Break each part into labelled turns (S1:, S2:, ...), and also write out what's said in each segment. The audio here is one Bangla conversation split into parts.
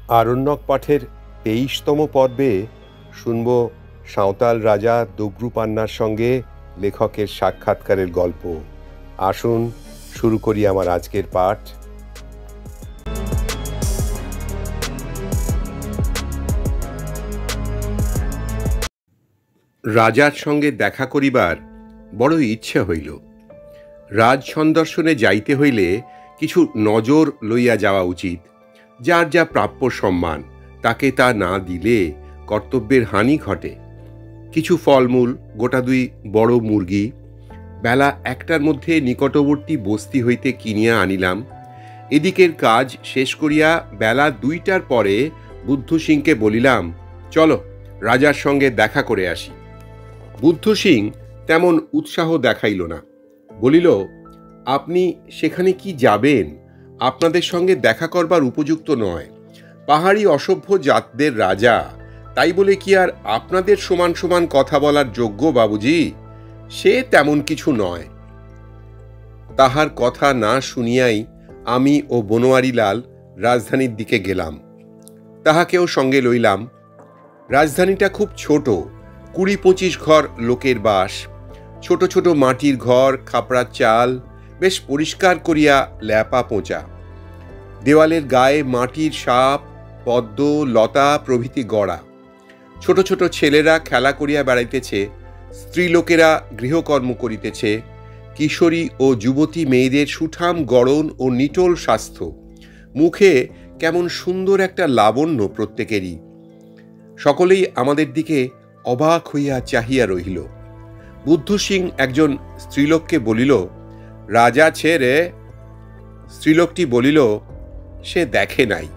S1: আরণ্যক পাঠের ২৩তম পর্বে শুনব সাঁওতাল রাজা দব্রু পান্নার সঙ্গে লেখকের সাক্ষাৎকারের গল্প। আসুন শুরু করি আমার আজকের পাঠ। রাজার সঙ্গে দেখা করিবার বড় ইচ্ছা হইল। রাজ সন্দর্শনে যাইতে হইলে কিছু নজর লইয়া যাওয়া উচিত। যার যা প্রাপ্য সম্মান তাকে তা না দিলে কর্তব্যের হানি ঘটে। কিছু ফলমূল, গোটা দুই বড় মুরগি বেলা ১টার মধ্যে নিকটবর্তী বস্তি হইতে কিনিয়া আনিলাম। এদিকের কাজ শেষ করিয়া বেলা ২টার পরে বুদ্ধ সিংকে বলিলাম, চলো রাজার সঙ্গে দেখা করে আসি। বুদ্ধ সিং তেমন উৎসাহ দেখাইল না। বলিল, আপনি সেখানে কি যাবেন? আপনাদের সঙ্গে দেখা করবার উপযুক্ত নয়। পাহাড়ি অসভ্য জাতদের রাজা, তাই বলে কি আর আপনাদের সমান সমান কথা বলার যোগ্য বাবুজি? সে তেমন কিছু নয়। তাহার কথা না শুনিয়াই আমি ও বনোয়ারিলাল রাজধানীর দিকে গেলাম। তাহাকেও সঙ্গে লইলাম। রাজধানীটা খুব ছোট, ২০-২৫ ঘর লোকের বাস। ছোট ছোট মাটির ঘর, খাপড়ার চাল, বেশ পরিষ্কার করিয়া ল্যাপা পোঁচা। দেওয়ালের গায়ে মাটির সাপ, পদ্ম, লতা প্রভৃতি গড়া। ছোট ছোট ছেলেরা খেলা করিয়া বেড়াইতেছে, স্ত্রীলোকেরা গৃহকর্ম করিতেছে। কিশোরী ও যুবতী মেয়েদের সুঠাম গড়ন ও নিটোল স্বাস্থ্য, মুখে কেমন সুন্দর একটা লাবণ্য প্রত্যেকেরই। সকলেই আমাদের দিকে অবাক হইয়া চাহিয়া রহিল। বুদ্ধ সিং একজন স্ত্রীলোককে বলিল, রাজা ছেড়ে। স্ত্রীলোকটি বলিল, সে দেখে নাই,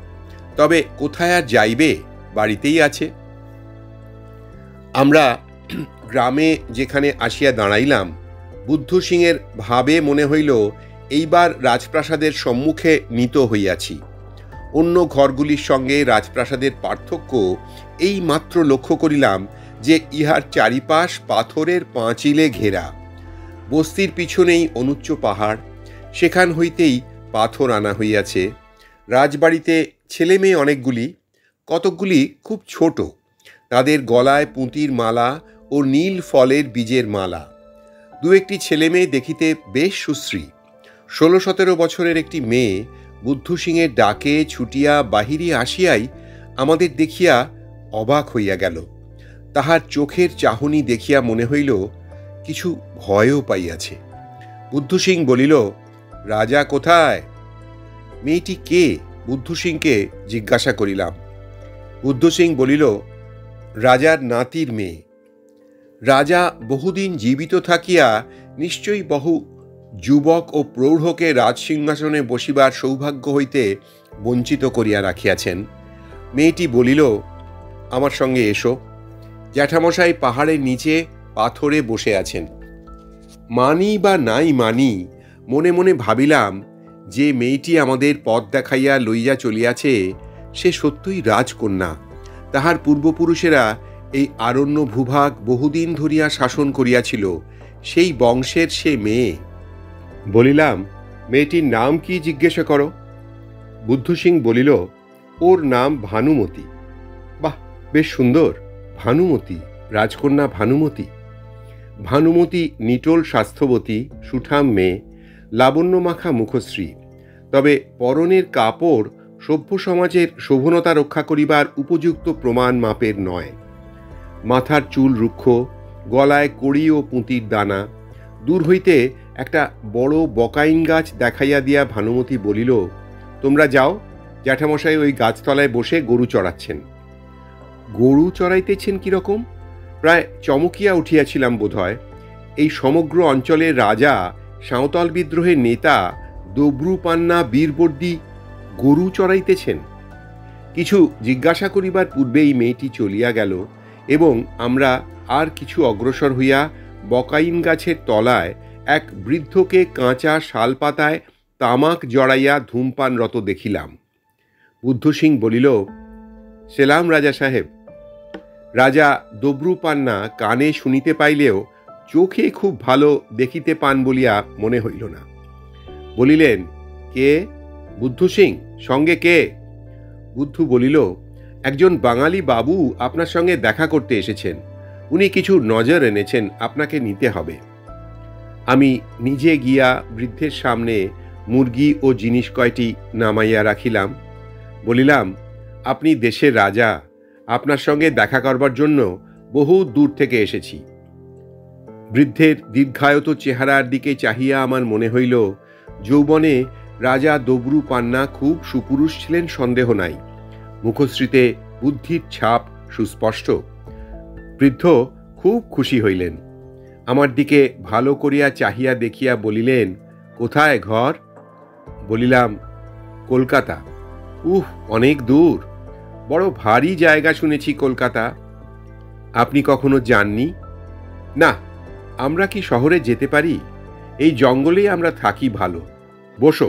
S1: তবে কোথায় আর যাইবে, বাড়িতেই আছে। আমরা গ্রামে যেখানে আসিয়া দাঁড়াইলাম, বুদ্ধ সিংয়ের ভাবে মনে হইল এইবার রাজপ্রাসাদের সম্মুখে নীত হইয়াছি। অন্য ঘরগুলির সঙ্গে রাজপ্রাসাদের পার্থক্য এই মাত্র লক্ষ্য করিলাম যে ইহার চারিপাশ পাথরের পাঁচিলে ঘেরা। বস্তির পিছনেই অনুচ্চ পাহাড়, সেখান হইতেই পাথর আনা হইয়াছে। রাজবাড়িতে ছেলে মেয়ে অনেকগুলি, কতকগুলি খুব ছোট। তাদের গলায় পুঁতির মালা ও নীল ফলের বীজের মালা। দু একটি ছেলে মেয়ে দেখিতে বেশ সুশ্রী। ১৬-১৭ বছরের একটি মেয়ে বুদ্ধ সিংয়ের ডাকে ছুটিয়া বাহিরে আসিয়াই আমাদের দেখিয়া অবাক হইয়া গেল। তাহার চোখের চাহনি দেখিয়া মনে হইল কিছু ভয়ও পাইয়াছে। বুদ্ধ সিং বলিল, রাজা কোথায়? মেয়েটি কে? বুদ্ধ সিংকে জিজ্ঞাসা করিলাম। বুদ্ধ সিং বলিল, রাজার নাতির মেয়ে। রাজা বহুদিন জীবিত থাকিয়া নিশ্চয়ই বহু যুবক ও প্রৌঢ়কে রাজসিংহাসনে বসিবার সৌভাগ্য হইতে বঞ্চিত করিয়া রাখিয়াছেন। মেয়েটি বলিল, আমার সঙ্গে এসো। জ্যাঠামশাই পাহাড়ের নিচে পাথরে বসে আছেন। মানি বা নাই মানি, মনে মনে ভাবিলাম যে মেয়েটি আমাদের পথ দেখাইয়া লইয়া চলিয়াছে সে সত্যই রাজকন্যা। তাহার পূর্বপুরুষেরা এই আরণ্য ভূভাগ বহুদিন ধরিয়া শাসন করিয়াছিল, সেই বংশের সে মেয়ে। বলিলাম, মেয়েটির নাম কি জিজ্ঞাসা করো? বুদ্ধ সিং বলিল, ওর নাম ভানুমতি। বাহ, বেশ সুন্দর, ভানুমতি, রাজকন্যা ভানুমতি। ভানুমতি নিটোল স্বাস্থ্যবতী, সুঠাম মেয়ে, লাবণ্যমাখা মুখশ্রী। তবে পরনের কাপড় সভ্য সমাজের শোভনতা রক্ষা করিবার উপযুক্ত প্রমাণ মাপের নয়। মাথার চুল রুক্ষ, গলায় কড়ি ও পুঁতির দানা। দূর হইতে একটা বড় বকাইন গাছ দেখাইয়া দিয়া ভানুমতি বলিল, তোমরা যাও, জ্যাঠামশাই ওই গাছতলায় বসে গরু চড়াচ্ছেন। গরু চড়াইতেছেন কিরকম? প্রায় চমকিয়া উঠিয়াছিলাম বোধহয়। এই সমগ্র অঞ্চলের রাজা, সাঁওতাল বিদ্রোহের নেতা দব্রু পান্না বীরবর্দী গরু চড়াইতেছেন। কিছু জিজ্ঞাসা করিবার পূর্বেই মেয়েটি চলিয়া গেল এবং আমরা আর কিছু অগ্রসর হইয়া বকাইন গাছের তলায় এক বৃদ্ধকে কাঁচা শালপাতায় তামাক জড়াইয়া ধূমপানরত দেখিলাম। বুদ্ধ সিং বলিল, সেলাম রাজা সাহেব। রাজা দব্রু পান্না কানে শুনিতে পাইলেও চোখে খুব ভালো দেখিতে পান বলিয়া মনে হইল না। বলিলেন, কে? বুদ্ধ সিং, সঙ্গে কে? বুদ্ধু বলিল, একজন বাঙালি বাবু আপনার সঙ্গে দেখা করতে এসেছেন। উনি কিছু নজর এনেছেন, আপনাকে নিতে হবে। আমি নিজে গিয়া বৃদ্ধের সামনে মুরগি ও জিনিস কয়টি নামাইয়া রাখিলাম। বলিলাম, আপনি দেশের রাজা, আপনার সঙ্গে দেখা করবার জন্য বহু দূর থেকে এসেছি। বৃদ্ধের দীর্ঘায়ত চেহারার দিকে চাহিয়া আমার মনে হইল, যৌবনে রাজা দবরু পান্না খুব সুপুরুষ ছিলেন, সন্দেহ নাই। মুখশ্রীতে বুদ্ধির ছাপ সুস্পষ্ট। বৃদ্ধ খুব খুশি হইলেন। আমার দিকে ভালো করিয়া চাহিয়া দেখিয়া বলিলেন, কোথায় ঘর? বলিলাম, কলকাতা। অনেক দূর। বড় ভারী জায়গা শুনেছি কলকাতা। আপনি কখনো যাননি? না, আমরা কি শহরে যেতে পারি? এই জঙ্গলেই আমরা থাকি ভালো। বসো।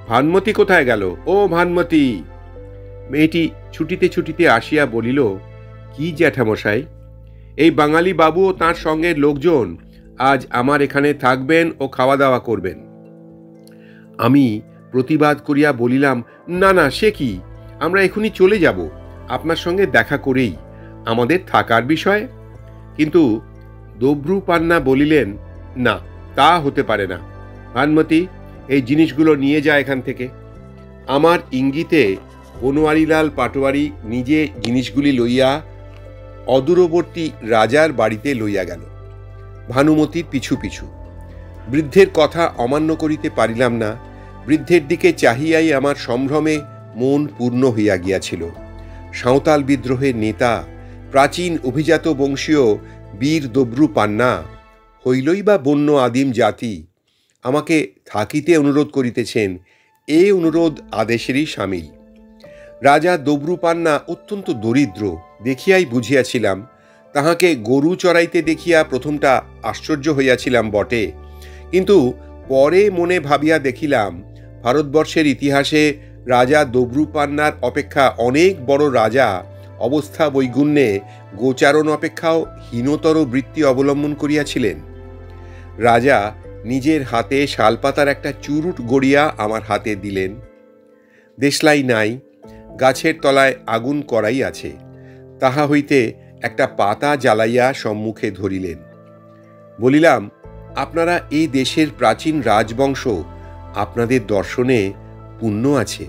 S1: ভানমতি কোথায় গেল? ও ভানমতি! মেয়েটি ছুটিতে ছুটিতে আসিয়া বলিল, কি জ্যাঠামশাই, এই বাঙালি বাবু ও তাঁর সঙ্গের লোকজন আজ আমার এখানে থাকবেন ও খাওয়া দাওয়া করবেন। আমি প্রতিবাদ করিয়া বলিলাম, না না, সে কি, আমরা এখনই চলে যাব আপনার সঙ্গে দেখা করেই, আমাদের থাকার বিষয়। কিন্তু দবরু পান্না বলিলেন, না, তা হতে পারে না। ভানমতি, এই জিনিসগুলো নিয়ে যা এখান থেকে। আমার ইঙ্গিতে বনোয়ারিলাল পাটোয়ারি নিজে জিনিসগুলি লইয়া অদূরবর্তী রাজার বাড়িতে লইয়া গেল, ভানুমতির পিছু পিছু। বৃদ্ধের কথা অমান্য করিতে পারিলাম না। বৃদ্ধের দিকে চাহিয়াই আমার সম্ভ্রমে মন পূর্ণ হইয়া গিয়াছিল। সাঁওতাল বিদ্রোহের নেতা, প্রাচীন অভিজাত বংশীয় বীর দবরু পান্না হইলই বা বন্য আদিম জাতি আমাকে থাকিতে অনুরোধ করিতেছেন, এ অনুরোধ আদেশেরই সামিল। রাজা দবরু পান্না অত্যন্ত দরিদ্র দেখিয়াই বুঝিয়াছিলাম। তাহাকে গরু চড়াইতে দেখিয়া প্রথমটা আশ্চর্য হইয়াছিলাম বটে, কিন্তু পরে মনে ভাবিয়া দেখিলাম, ভারতবর্ষের ইতিহাসে রাজা দবরু পান্নার অপেক্ষা অনেক বড় রাজা অবস্থা বৈগুণ্যে গোচারণ অপেক্ষাও হীনতর বৃত্তি অবলম্বন করিয়াছিলেন। রাজা নিজের হাতে শালপাতার একটা চুরুট গড়িয়া আমার হাতে দিলেন। দেশলাই নাই, গাছের তলায় আগুন করাই আছে, তাহা হইতে একটা পাতা জ্বালাইয়া সম্মুখে ধরিলেন। বলিলাম, আপনারা এই দেশের প্রাচীন রাজবংশ, আপনাদের দর্শনে পুণ্য আছে।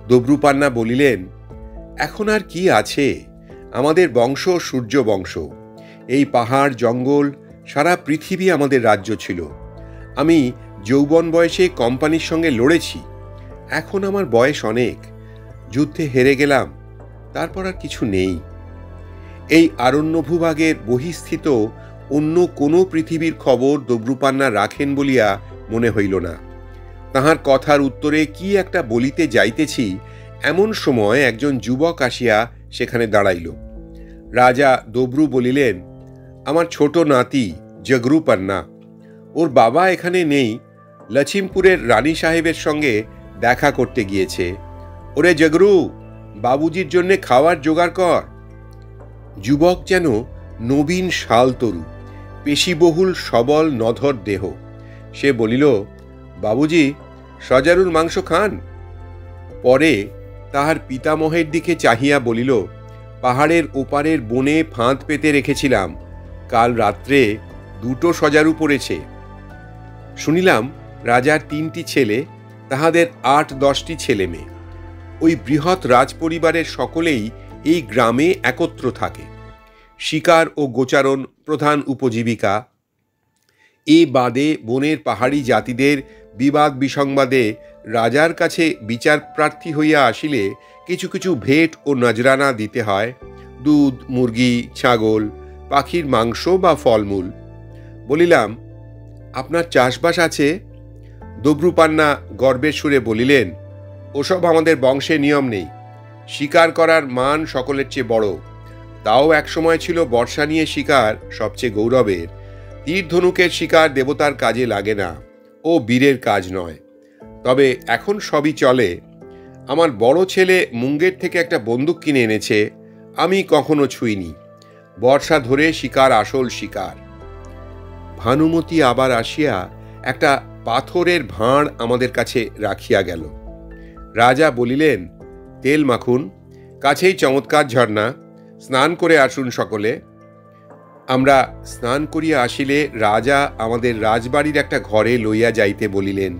S1: দবরু পান্না বলিলেন, এখন আর কি আছে, আমাদের বংশ সূর্য বংশ। এই পাহাড় জঙ্গল সারা পৃথিবী আমাদের রাজ্য ছিল। আমি যৌবন বয়সে কোম্পানির সঙ্গে লড়েছি, এখন আমার বয়স অনেক, যুদ্ধে হেরে গেলাম, তারপর আর কিছু নেই। এই আরণ্য ভূভাগের বহিস্থিত অন্য কোনো পৃথিবীর খবর দবরু পান্না রাখেন বলিয়া মনে হইল না। তাহার কথার উত্তরে কি একটা বলিতে যাইতেছি, এমন সময় একজন যুবক আসিয়া সেখানে দাঁড়াইল। রাজা দবরু বলিলেন, আমার ছোট নাতি জগরু পান্না, ওর বাবা এখানে নেই, লছিমপুরের রানী সাহেবের সঙ্গে দেখা করতে গিয়েছে। ওরে জগরু, বাবুজির জন্যে খাওয়ার জোগাড় কর। যুবক যেন নবীন শালতরু, পেশিবহুল সবল নধর দেহ। সে বলিল, বাবুজি, সজারুর মাংস খান। পরে তাহার পিতামহের দিকে চাহিয়া বলিল, পাহাড়ের ওপারের বনে ফাঁদ পেতে রেখেছিলাম, কাল রাত্রে 2টো সজারু পড়েছে। শুনিলাম রাজার 3টি ছেলে, তাহাদের 8-10টি ছেলে মেয়ে। ওই বৃহৎ রাজপরিবারের সকলেই এই গ্রামে একত্র থাকে। শিকার ও গোচারণ প্রধান উপজীবিকা। এ বাদে বনের পাহাড়ি জাতিদের বিবাদ বিসংবাদে রাজার কাছে বিচার প্রার্থী হইয়া আসিলে কিছু কিছু ভেট ও নজরানা দিতে হয়, দুধ, মুরগি, ছাগল, পাখির মাংস বা ফলমূল। বলিলাম, আপনার চাষবাস আছে? দবরু পান্না গর্বের সুরে বলিলেন, ওসব আমাদের বংশে নিয়ম নেই। শিকার করার মান সকলের চেয়ে বড়। তাও এক সময় ছিল বর্ষা নিয়ে শিকার সবচেয়ে গৌরবের। তীর ধনুকের শিকার দেবতার কাজে লাগে না, ও বীরের কাজ নয়। তবে এখন সবই চলে। আমার বড় ছেলে মুঙ্গের থেকে একটা বন্দুক কিনে এনেছে, আমি কখনো ছুঁইনি। বর্ষা ধরে শিকার আসল শিকার। ভানুমতি আবার আসিয়া একটা পাথরের ভাঁড় আমাদের কাছে রাখিয়া গেল। রাজা বলিলেন, তেল মাখুন, কাছেই চমৎকার ঝর্ণা, স্নান করে আসুন সকলে। আমরা স্নান করিয়া আসিলে রাজা আমাদের রাজবাড়ির একটা ঘরে লইয়া যাইতে বলিলেন।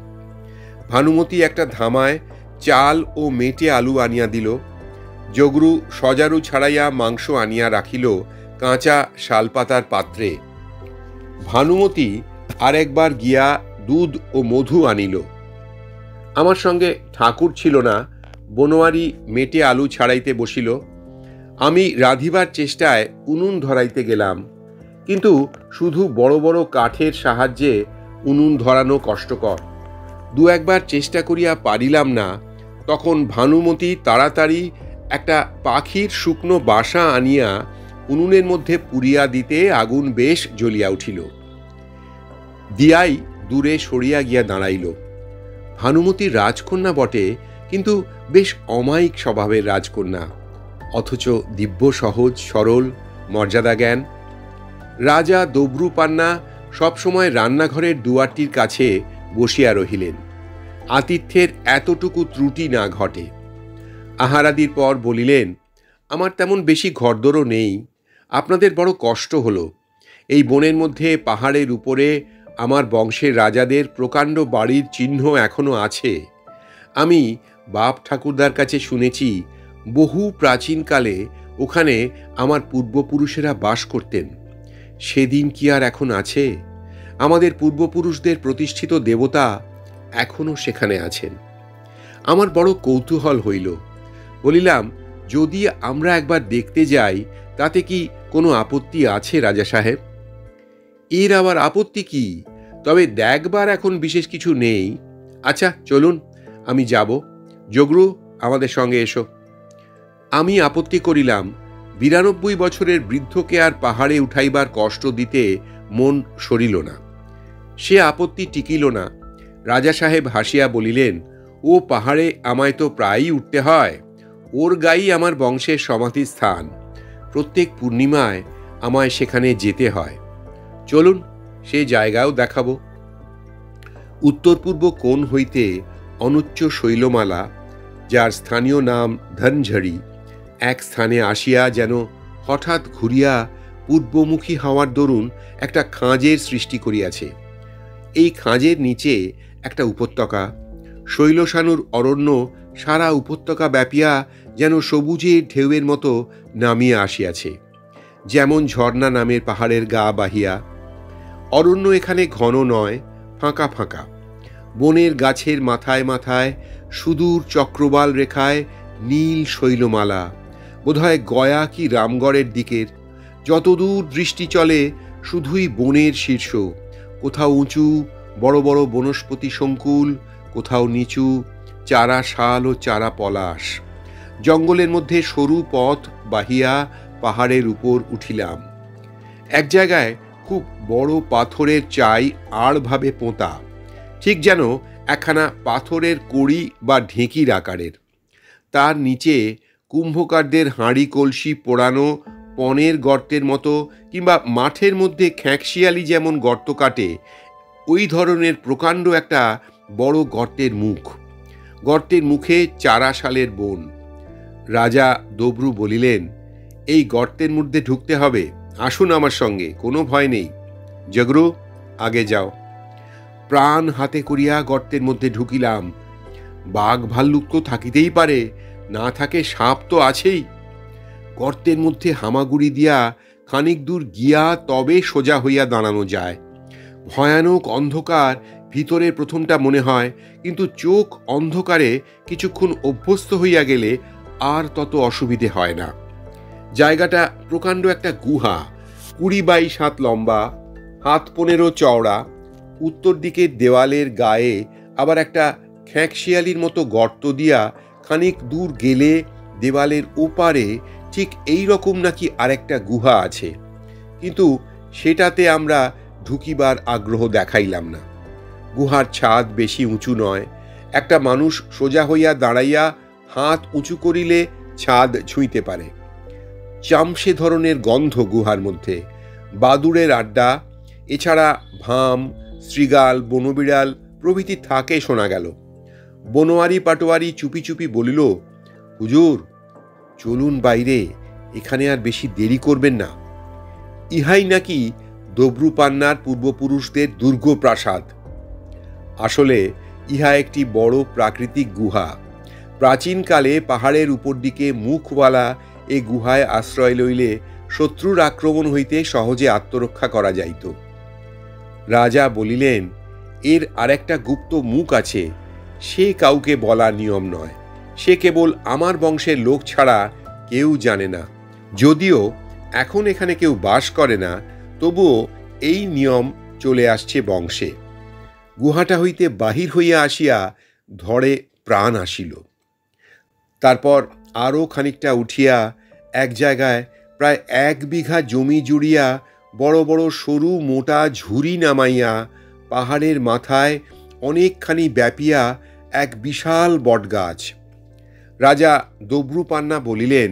S1: ভানুমতী একটা ধামায় চাল ও মেটে আলু আনিয়া দিল। জগরু সজারু ছাড়াইয়া মাংস আনিয়া রাখিল কাঁচা শালপাতার পাত্রে। ভানুমতী আরেকবার গিয়া দুধ ও মধু আনিল। আমার সঙ্গে ঠাকুর ছিল না, বনোয়ারি মেটে আলু ছাড়াইতে বসিল। আমি রাঁধিবার চেষ্টায় উনুন ধরাইতে গেলাম, কিন্তু শুধু বড় বড় কাঠের সাহায্যে উনুন ধরানো কষ্টকর। দু একবার চেষ্টা করিয়া পারিলাম না। তখন ভানুমতী তাড়াতাড়ি একটা পাখির শুকনো বাসা আনিয়া উনুনের মধ্যে পুড়িয়া দিতে আগুন বেশ জ্বলিয়া উঠিল। দিয়াই দূরে সরিয়া গিয়া দাঁড়াইল। ভানুমতী রাজকন্যা বটে, কিন্তু বেশ অমায়িক স্বভাবের রাজকন্যা, অথচ দিব্য সহজ সরল, মর্যাদা জ্ঞান। রাজা দব্রুপান্না সবসময় রান্নাঘরের দুয়ারটির কাছে বসিয়া রহিলেন, আতিথ্যের এতটুকু ত্রুটি না ঘটে। আহারাদির পর বলিলেন, আমার তেমন বেশি ঘরদোরও নেই, আপনাদের বড় কষ্ট হলো। এই বনের মধ্যে পাহাড়ের উপরে আমার বংশের রাজাদের প্রকাণ্ড বাড়ির চিহ্ন এখনো আছে। আমি বাপ ঠাকুরদার কাছে শুনেছি বহু প্রাচীনকালে ওখানে আমার পূর্বপুরুষেরা বাস করতেন। সেদিন কি আর এখন আছে? আমাদের পূর্বপুরুষদের প্রতিষ্ঠিত দেবতা এখনো সেখানে আছেন। আমার বড় কৌতূহল হইল। বলিলাম, যদি আমরা একবার দেখতে যাই তাতে কি কোনো আপত্তি আছে রাজা সাহেব? এর আবার আপত্তি কি? তবে দেখবার এখন বিশেষ কিছু নেই। আচ্ছা চলুন, আমি যাব। জগরু, আমাদের সঙ্গে এসো। আমি আপত্তি করিলাম। 92 বছরের বৃদ্ধকে আর পাহাড়ে উঠাইবার কষ্ট দিতে মন সরিল না। সে আপত্তি টিকিল না। রাজা সাহেব হাসিয়া বলিলেন, ও পাহাড়ে আমায় তো প্রায়ই উঠতে হয়। ওর গাই আমার বংশের সমাধিস্থান। প্রত্যেক পূর্ণিমায় আমায় সেখানে যেতে হয়। চলুন, সে জায়গাও দেখাবো। উত্তর পূর্ব কোণ হইতে অনুচ্চ শৈলমালা, যার স্থানীয় নাম ধনঝড়ি, এক স্থানে আসিয়া যেন হঠাৎ ঘুরিয়া পূর্বমুখী হওয়ার দরুন একটা খাঁজের সৃষ্টি করিয়াছে। এই খাঁজের নিচে একটা উপত্যকা। শৈলসানুর অরণ্য সারা উপত্যকা ব্যাপিয়া যেন সবুজের ঢেউয়ের মতো নামিয়া আসিয়াছে, যেমন ঝর্ণা নামের পাহাড়ের গা বাহিয়া। অরণ্য এখানে ঘন নয়, ফাঁকা ফাঁকা। বনের গাছের মাথায় মাথায় সুদূর চক্রবাল রেখায় নীল শৈলমালা, বোধহয় গয়া কি রামগড়ের দিকের। যতদূর দৃষ্টি চলে শুধুই বনের শীর্ষ, কোথাও উঁচু বড় বড় বনস্পতি সংকুল, কোথাও নিচু চারা শাল ও চারা পলাশ। জঙ্গলের মধ্যে সরু পথ বাহিয়া পাহাড়ের উপর উঠিলাম। এক জায়গায় খুব বড় পাথরের চাই আড়ভাবে পোঁতা, ঠিক যেন একখানা পাথরের কড়ি বা ঢেঁকির আকারের। তার নিচে কুম্ভকারদের হাঁড়ি কলসি পোড়ানো পনের গর্তের মতো, কিংবা মাঠের মধ্যে খ্যাঁকশিয়ালি যেমন গর্ত কাটে ওই ধরনের প্রকাণ্ড একটা বড় গর্তের মুখ। গর্তের মুখে চারা শালের বন। রাজা দব্রু বলিলেন, এই গর্তের মধ্যে ঢুকতে হবে, আসুন আমার সঙ্গে, কোনো ভয় নেই। জগরু, আগে যাও। প্রাণ হাতে করিয়া গর্তের মধ্যে ঢুকিলাম। বাঘ ভাল্লুক তো থাকিতেই পারে, না থাকে সাপ তো আছেই। গর্তের মধ্যে হামাগুড়ি দিয়া খানিক দূর গিয়া তবে সোজা হইয়া দাঁড়ানো যায়। ভয়ানক অন্ধকার ভিতরের প্রথমটা মনে হয়, কিন্তু চোখ অন্ধকারে কিছুক্ষণ অভ্যস্ত হইয়া গেলে আর তত অসুবিধে হয় না। জায়গাটা প্রকাণ্ড একটা গুহা, 20-22 হাত লম্বা, হাত 15 চওড়া। উত্তর দিকের দেওয়ালের গায়ে আবার একটা খ্যাঁকশিয়ালির মতো গর্ত দিয়া খানিক দূর গেলে দেওয়ালের ওপারে ঠিক এই রকম নাকি আরেকটা গুহা আছে, কিন্তু সেটাতে আমরা ঢুকিবার আগ্রহ দেখাইলাম না। গুহার ছাদ বেশি উঁচু নয়। একটা মানুষ সোজা হইয়া দাঁড়াইয়া হাত উঁচু করিলে ছাদ ছুঁইতে পারে। চামসে ধরনের গন্ধ গুহার মধ্যে, বাদুড়ের আড্ডা, এছাড়া ভাম, শৃগাল, বনবিড়াল প্রভৃতি থাকে শোনা গেল। বনোয়ারি পাটোয়ারি চুপি চুপি বলিল, হুজুর, চলুন বাইরে, এখানে আর বেশি দেরি করবেন না। ইহাই নাকি দব্রুপান্নার পূর্বপুরুষদের দুর্গ প্রাসাদ। আসলে ইহা একটি বড় প্রাকৃতিক গুহা। প্রাচীনকালে পাহাড়ের উপর দিকে মুখওয়ালা এ গুহায় আশ্রয় লইলে শত্রুর আক্রমণ হইতে সহজে আত্মরক্ষা করা যাইত। রাজা বলিলেন, এর আরেকটা গুপ্ত মুখ আছে, সে কাউকে বলা নিয়ম নয়, সে কেবল আমার বংশের লোক ছাড়া কেউ জানে না। যদিও এখন এখানে কেউ বাস করে না, তবুও এই নিয়ম চলে আসছে বংশে। গুহাটা হইতে বাহির হইয়া আসিয়া ধরে প্রাণ আসিল। তারপর আরও খানিকটা উঠিয়া এক জায়গায় প্রায় 1 বিঘা জমি জুড়িয়া বড় বড় সরু মোটা ঝুড়ি নামাইয়া পাহাড়ের মাথায় অনেকখানি ব্যাপিয়া এক বিশাল বটগাছ। রাজা দব্রুপান্না বলিলেন,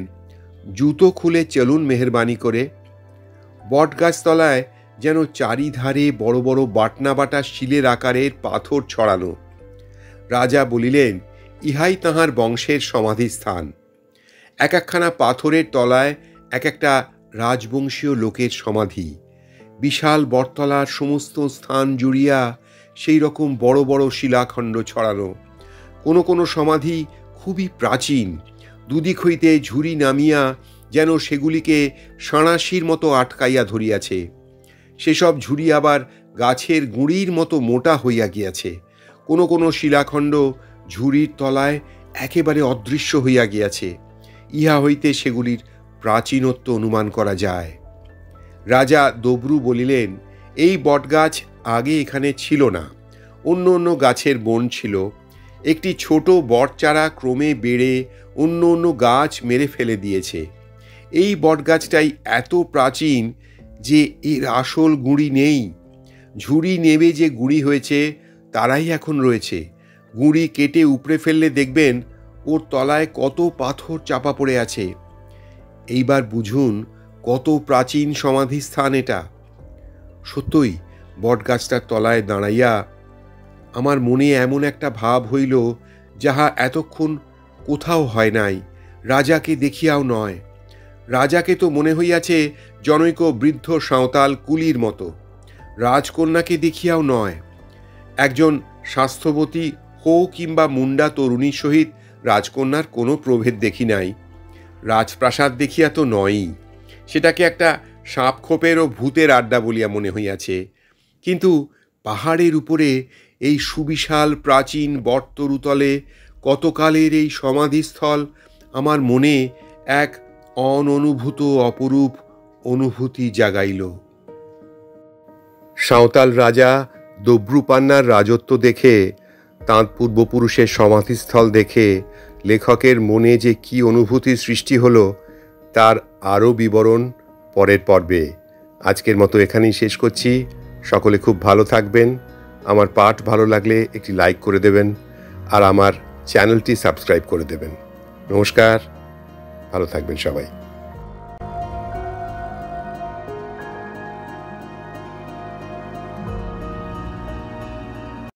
S1: জুতো খুলে চলুন মেহেরবানি করে। বটগাছতলায় যেন চারিধারে বড় বড় বাটনা বাটা শিলের আকারের পাথর ছড়ানো। রাজা বলিলেন, ইহাই তাহার বংশের সমাধিস্থান। এক একখানা পাথরের তলায় এক একটা রাজবংশীয় লোকের সমাধি। বিশাল বটতলার সমস্ত স্থান জুড়িয়া সেই রকম বড় বড় শিলাখণ্ড ছড়ানো। কোনো কোনো সমাধি খুবই প্রাচীন, দুদিক হইতে ঝুড়ি নামিয়া যেন সেগুলিকে সাঁড়াশির মতো আটকাইয়া ধরিয়াছে। সেসব ঝুড়ি আবার গাছের গুঁড়ির মতো মোটা হইয়া গিয়াছে। কোনো কোনো শিলাখণ্ড ঝুড়ির তলায় একেবারে অদৃশ্য হইয়া গিয়াছে। ইহা হইতে সেগুলির প্রাচীনত্ব অনুমান করা যায়। রাজা দব্রু বলিলেন, এই বটগাছ আগে এখানে ছিল না, অন্য অন্য গাছের বন ছিল। একটি ছোট বটচারা ক্রমে বেড়ে অন্য অন্য গাছ মেরে ফেলে দিয়েছে। এই বটগাছটাই এত প্রাচীন যে এর আসল গুঁড়ি নেই। ঝুড়ি নেবে যে গুঁড়ি হয়েছে তারাই এখন রয়েছে। গুঁড়ি কেটে উপড়ে ফেললে দেখবেন ওর তলায় কত পাথর চাপা পড়ে আছে। এইবার বুঝুন কত প্রাচীন সমাধিস্থান এটা। সত্যই বটগাছটার তলায় দাঁড়াইয়া আমার মনে এমন একটা ভাব হইল, যাহা এতক্ষণ কোথাও হয় নাই, রাজাকে দেখিয়াও নয়। রাজাকে তো মনে হইয়াছে জনৈক বৃদ্ধ সাঁওতাল কুলির মতো, রাজকন্যাকে দেখিয়াও নয়। একজন স্বাস্থ্যবতী হো কিংবা মুন্ডা তরুণীর সহিত রাজকন্যার কোনো প্রভেদ দেখি নাই। রাজপ্রাসাদ দেখিয়া তো নয়ই, সেটাকে একটা সাপখোপের ও ভূতের আড্ডা বলিয়া মনে হইয়াছে। কিন্তু পাহাড়ের উপরে এই সুবিশাল প্রাচীন বটতরুতলে কতকালের এই সমাধিস্থল আমার মনে এক অননুভূত অপরূপ অনুভূতি জাগাইল। সাঁওতাল রাজা দব্রুপান্নার রাজত্ব দেখে, তাঁর পূর্বপুরুষের সমাধিস্থল দেখে লেখকের মনে যে কি অনুভূতির সৃষ্টি হলো তার আরও বিবরণ পরের পর্বে। আজকের মতো এখানেই শেষ করছি। সকলে খুব ভালো থাকবেন। আমার পাঠ ভালো লাগলে একটি লাইক করে দেবেন আর আমার চ্যানেলটি সাবস্ক্রাইব করে দেবেন। নমস্কার, ভালো থাকবেন সবাই।